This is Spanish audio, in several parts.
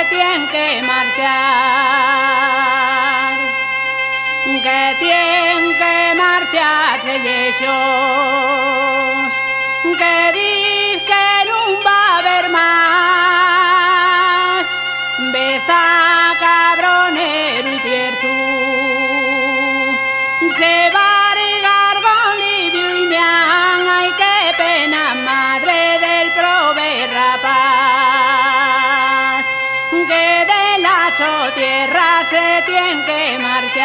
se tienen que marchar, que tienen que marcharse ellos, que dicen que no va a haber más, beza cabronero y pierzu, se va a regar con Livio y Mian, ay qué pena madre del prove rapaz, que de la tierra se tiene que marchar.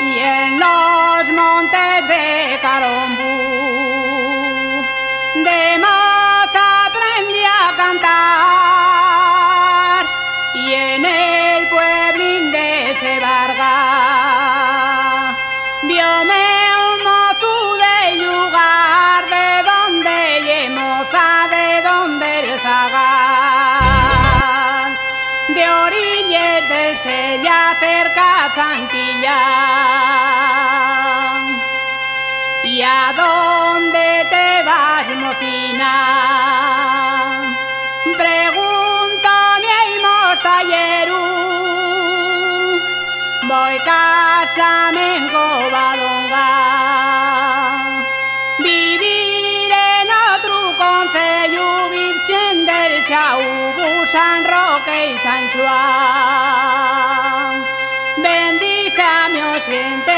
Y en los montes de Carombú, de moza aprendí a cantar, y en el pueblín de Sebarga viome un mozu de lugar, de donde ye moza, de donde el zagal, de orillas del Sella cerca a Santillán. ¿Y a dónde te vas, mocina? Pregunta-me el mostallero. Voy casame en Covadonga, vivir en otro concello, Virgen del Chaubu, San Roque y San Juan. Bendice a mi oyente